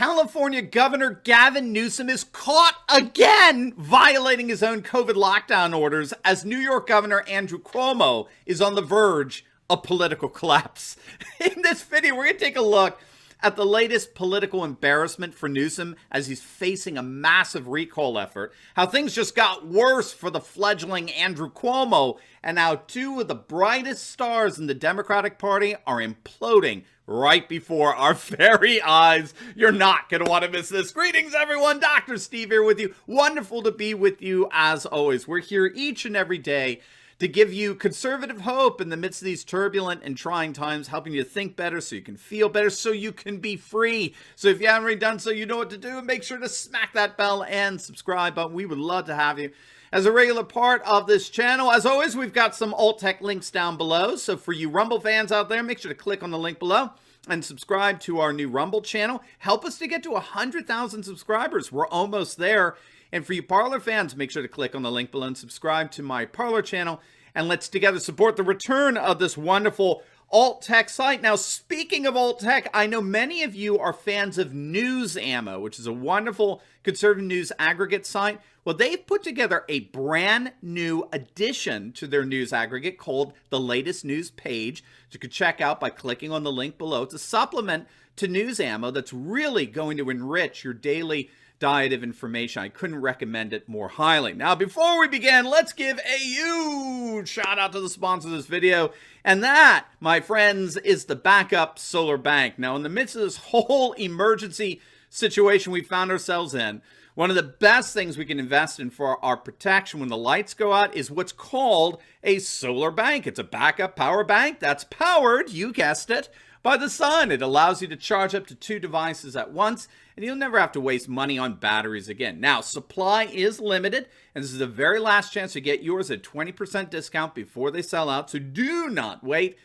California Governor Gavin Newsom is caught again violating his own COVID lockdown orders as New York Governor Andrew Cuomo is on the verge of political collapse. In this video, we're going to take a look at the latest political embarrassment for Newsom as he's facing a massive recall effort, how things just got worse for the fledgling Andrew Cuomo, and how two of the brightest stars in the Democratic Party are imploding right before our very eyes. You're not going to want to miss this. Greetings, everyone. Dr. Steve here with you. Wonderful to be with you as always. We're here each and every day to give you conservative hope in the midst of these turbulent and trying times, helping you think better so you can feel better, so you can be free. So if you haven't already done so, you know what to do. Make sure to smack that bell and subscribe button. We would love to have you as a regular part of this channel. As always, we've got some alt tech links down below. So for you Rumble fans out there, make sure to click on the link below and subscribe to our new Rumble channel. Help us to get to 100,000 subscribers. We're almost there. And for you Parler fans, make sure to click on the link below and subscribe to my Parler channel. And let's together support the return of this wonderful alt tech site. Now, speaking of alt tech, I know many of you are fans of News Ammo, which is a wonderful conservative news aggregate site. Well, they've put together a brand new addition to their news aggregate called the Latest News Page, which you can check out by clicking on the link below. It's a supplement to News Ammo that's really going to enrich your daily diet of information. I couldn't recommend it more highly. Now, before we begin, let's give a huge shout out to the sponsor of this video. And that, my friends, is the Backup Solar Bank. Now, in the midst of this whole emergency situation we found ourselves in, one of the best things we can invest in for our protection when the lights go out is what's called a solar bank. It's a backup power bank that's powered, you guessed it, by the sun. It allows you to charge up to 2 devices at once, and you'll never have to waste money on batteries again. Now, supply is limited, and this is the very last chance to get yours at 20% discount before they sell out, so do not wait.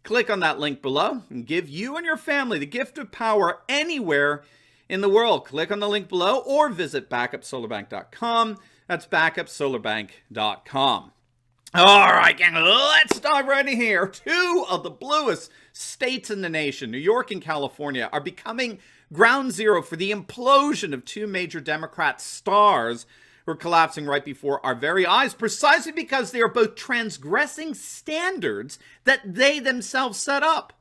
Click on that link below and give you and your family the gift of power anywhere in the world. Click on the link below or visit backupsolarbank.com. That's backupsolarbank.com. All right, gang, let's dive right in here. Two of the bluest states in the nation, New York and California, are becoming ground zero for the implosion of two major Democrat stars who are collapsing right before our very eyes, precisely because they are both transgressing standards that they themselves set up.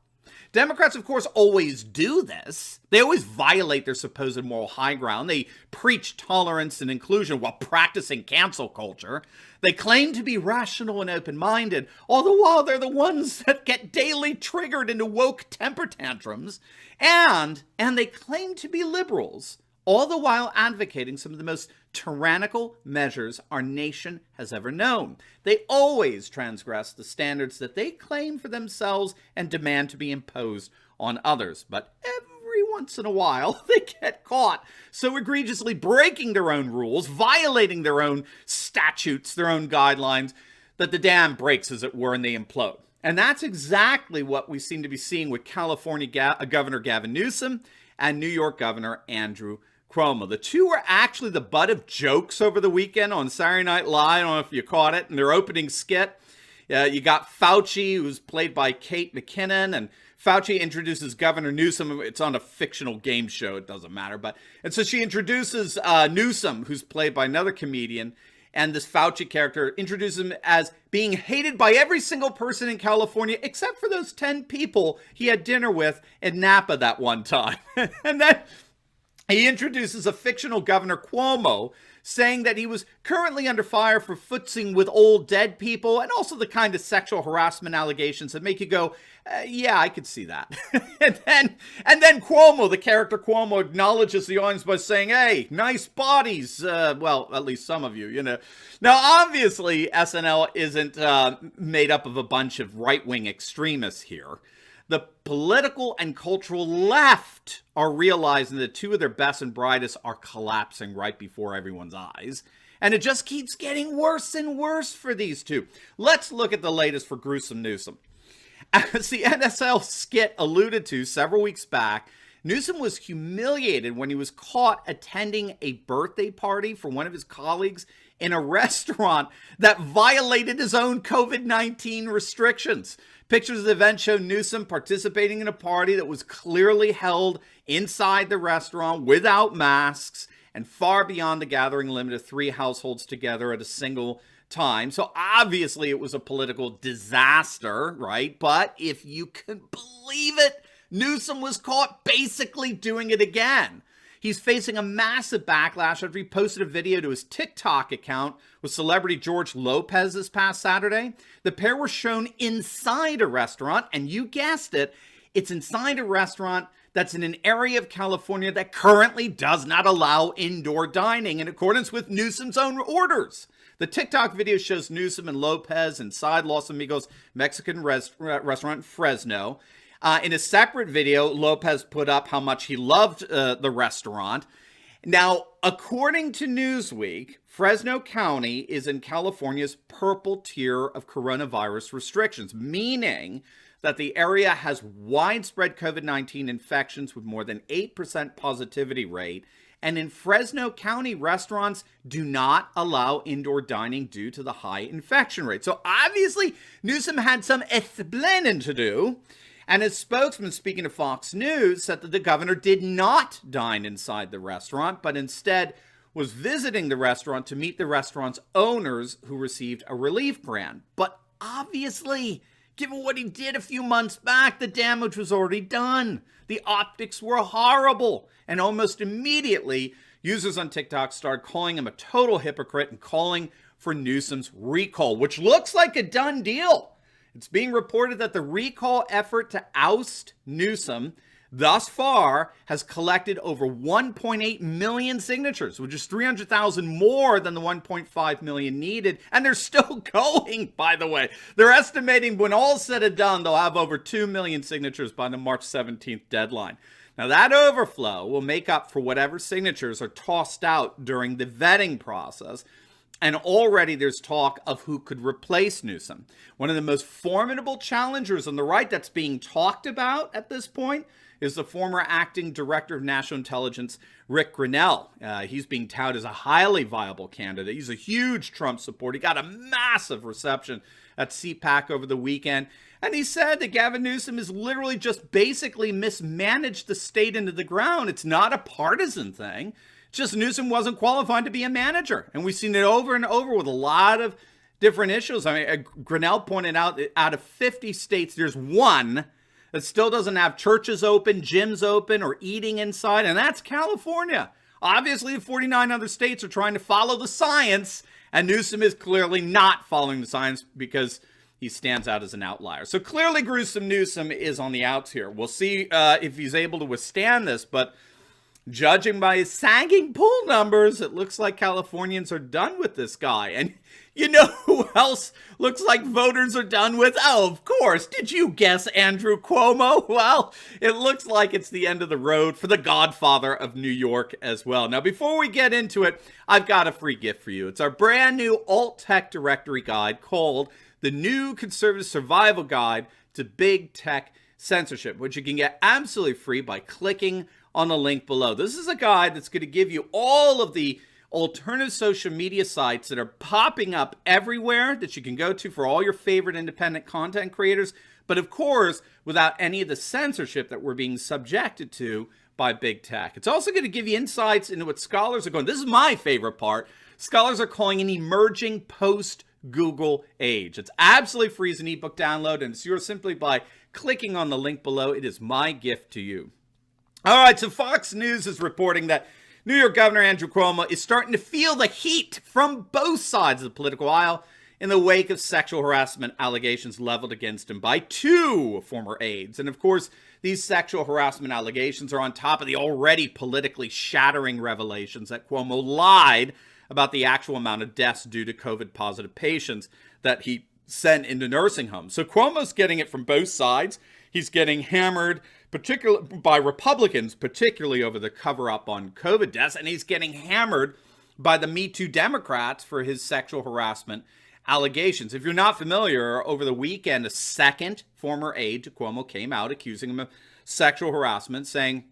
Democrats, of course, always do this. They always violate their supposed moral high ground. They preach tolerance and inclusion while practicing cancel culture. They claim to be rational and open-minded, all the while they're the ones that get daily triggered into woke temper tantrums. And they claim to be liberals, all the while advocating some of the most tyrannical measures our nation has ever known. They always transgress the standards that they claim for themselves and demand to be imposed on others. But every once in a while, they get caught so egregiously breaking their own rules, violating their own statutes, their own guidelines, that the dam breaks, as it were, and they implode. And that's exactly what we seem to be seeing with California Governor Gavin Newsom and New York Governor Andrew Cuomo. The two were actually the butt of jokes over the weekend on Saturday Night Live. I don't know if you caught it in their opening skit. You got Fauci, who's played by Kate McKinnon, and Fauci introduces Governor Newsom. It's on a fictional game show. It doesn't matter. And so she introduces Newsom, who's played by another comedian. And this Fauci character introduces him as being hated by every single person in California, except for those 10 people he had dinner with in Napa that one time. And then he introduces a fictional Governor Cuomo, saying that he was currently under fire for footsing with old dead people, and also the kind of sexual harassment allegations that make you go, yeah, I could see that. and then Cuomo, the character Cuomo, acknowledges the audience by saying, hey, nice bodies. Well, at least some of you, you know. Now, obviously, SNL isn't made up of a bunch of right-wing extremists here. The political and cultural left are realizing that two of their best and brightest are collapsing right before everyone's eyes. And it just keeps getting worse and worse for these two. Let's look at the latest for gruesome Newsom. As the NSL skit alluded to several weeks back, Newsom was humiliated when he was caught attending a birthday party for one of his colleagues in a restaurant that violated his own COVID-19 restrictions. Pictures of the event show Newsom participating in a party that was clearly held inside the restaurant without masks and far beyond the gathering limit of 3 households together at a single time. So obviously it was a political disaster, right? But if you can believe it, Newsom was caught basically doing it again. He's facing a massive backlash after he posted a video to his TikTok account with celebrity George Lopez this past Saturday. The pair were shown inside a restaurant, and you guessed it, it's inside a restaurant that's in an area of California that currently does not allow indoor dining in accordance with Newsom's own orders. The TikTok video shows Newsom and Lopez inside Los Amigos Mexican restaurant in Fresno. In a separate video, Lopez put up how much he loved the restaurant. Now, according to Newsweek, Fresno County is in California's purple tier of coronavirus restrictions, meaning that the area has widespread COVID-19 infections with more than 8% positivity rate. And in Fresno County, restaurants do not allow indoor dining due to the high infection rate. So obviously, Newsom had some explaining to do. And his spokesman, speaking to Fox News, said that the governor did not dine inside the restaurant, but instead was visiting the restaurant to meet the restaurant's owners who received a relief grant. But obviously, given what he did a few months back, the damage was already done. The optics were horrible. And almost immediately, users on TikTok started calling him a total hypocrite and calling for Newsom's recall, which looks like a done deal. It's being reported that the recall effort to oust Newsom thus far has collected over 1.8 million signatures, which is 300,000 more than the 1.5 million needed. And they're still going, by the way. They're estimating when all's said and done, they'll have over 2 million signatures by the March 17th deadline. Now, that overflow will make up for whatever signatures are tossed out during the vetting process. And already there's talk of who could replace Newsom. One of the most formidable challengers on the right that's being talked about at this point is the former acting director of national intelligence, Rick Grinnell. He's being touted as a highly viable candidate. He's a huge Trump supporter. He got a massive reception at CPAC over the weekend. And he said that Gavin Newsom has literally just basically mismanaged the state into the ground. It's not a partisan thing. Just Newsom wasn't qualified to be a manager. And we've seen it over and over with a lot of different issues. I mean, Grinnell pointed out that out of 50 states, there's one that still doesn't have churches open, gyms open, or eating inside, and that's California. Obviously, the 49 other states are trying to follow the science, and Newsom is clearly not following the science because he stands out as an outlier. So clearly, gruesome Newsom is on the outs here. We'll see if he's able to withstand this, but judging by his sagging poll numbers, it looks like Californians are done with this guy. And you know who else looks like voters are done with? Oh, of course. Did you guess Andrew Cuomo? Well, it looks like it's the end of the road for the godfather of New York as well. Now, before we get into it, I've got a free gift for you. It's our brand new alt-tech directory guide called The New Conservative Survival Guide to Big Tech Censorship, which you can get absolutely free by clicking on the link below. This is a guide that's going to give you all of the alternative social media sites that are popping up everywhere that you can go to for all your favorite independent content creators, but of course, without any of the censorship that we're being subjected to by big tech. It's also going to give you insights into what scholars are going. This is my favorite part. Scholars are calling an emerging post-Google age. It's absolutely free as an ebook download, and it's yours simply by clicking on the link below. It is my gift to you. All right, so Fox News is reporting that New York Governor Andrew Cuomo is starting to feel the heat from both sides of the political aisle in the wake of sexual harassment allegations leveled against him by 2 former aides. And of course, these sexual harassment allegations are on top of the already politically shattering revelations that Cuomo lied about the actual amount of deaths due to COVID-positive patients that he sent into nursing homes. So Cuomo's getting it from both sides. He's getting hammered particularly by Republicans, particularly over the cover-up on COVID deaths, and he's getting hammered by the Me Too Democrats for his sexual harassment allegations. If you're not familiar, over the weekend, a second former aide to Cuomo came out accusing him of sexual harassment, saying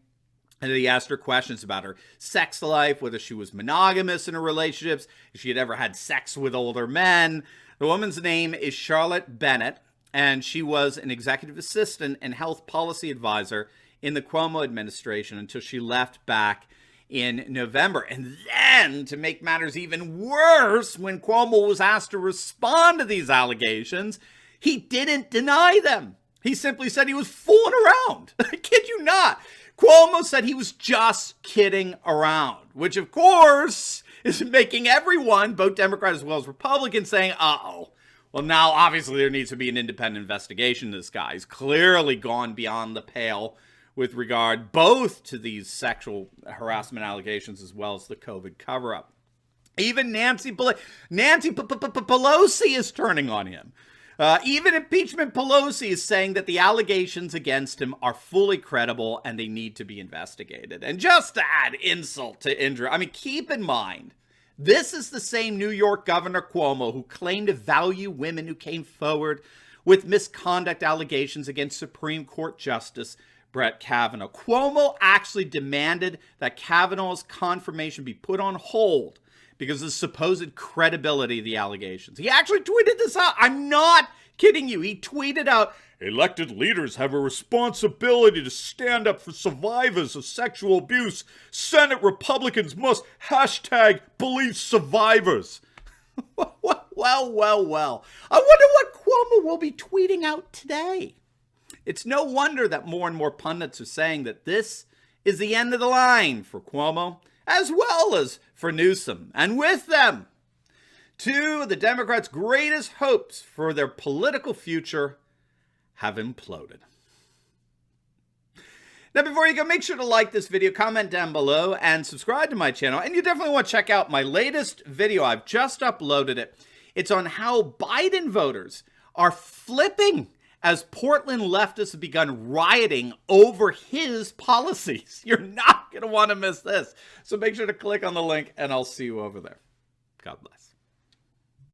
And he asked her questions about her sex life, whether she was monogamous in her relationships, if she had ever had sex with older men. The woman's name is Charlotte Bennett, and she was an executive assistant and health policy advisor in the Cuomo administration until she left back in November. And then, to make matters even worse, when Cuomo was asked to respond to these allegations, he didn't deny them. He simply said he was fooling around. I kid you not. Cuomo said he was just kidding around, which of course is making everyone, both Democrats as well as Republicans, saying, uh-oh. Well, now obviously there needs to be an independent investigation of this guy. He's clearly gone beyond the pale with regard both to these sexual harassment allegations as well as the COVID cover-up. Even Nancy Pelosi is turning on him. Even impeachment Pelosi is saying that the allegations against him are fully credible and they need to be investigated. And just to add insult to injury, I mean, keep in mind, this is the same New York Governor Cuomo who claimed to value women who came forward with misconduct allegations against Supreme Court Justice Brett Kavanaugh. Cuomo actually demanded that Kavanaugh's confirmation be put on hold because of the supposed credibility of the allegations. He actually tweeted this out. I'm not kidding you. He tweeted out, elected leaders have a responsibility to stand up for survivors of sexual abuse. Senate Republicans must #believe survivors. Well. I wonder what Cuomo will be tweeting out today. It's no wonder that more and more pundits are saying that this is the end of the line for Cuomo, as well as for Newsom. And with them, two of the Democrats' greatest hopes for their political future have imploded. Now, before you go, make sure to like this video, comment down below, and subscribe to my channel. And you definitely want to check out my latest video. I've just uploaded it. It's on how Biden voters are flipping as Portland leftists have begun rioting over his policies. You're not going to want to miss this. So make sure to click on the link, and I'll see you over there. God bless.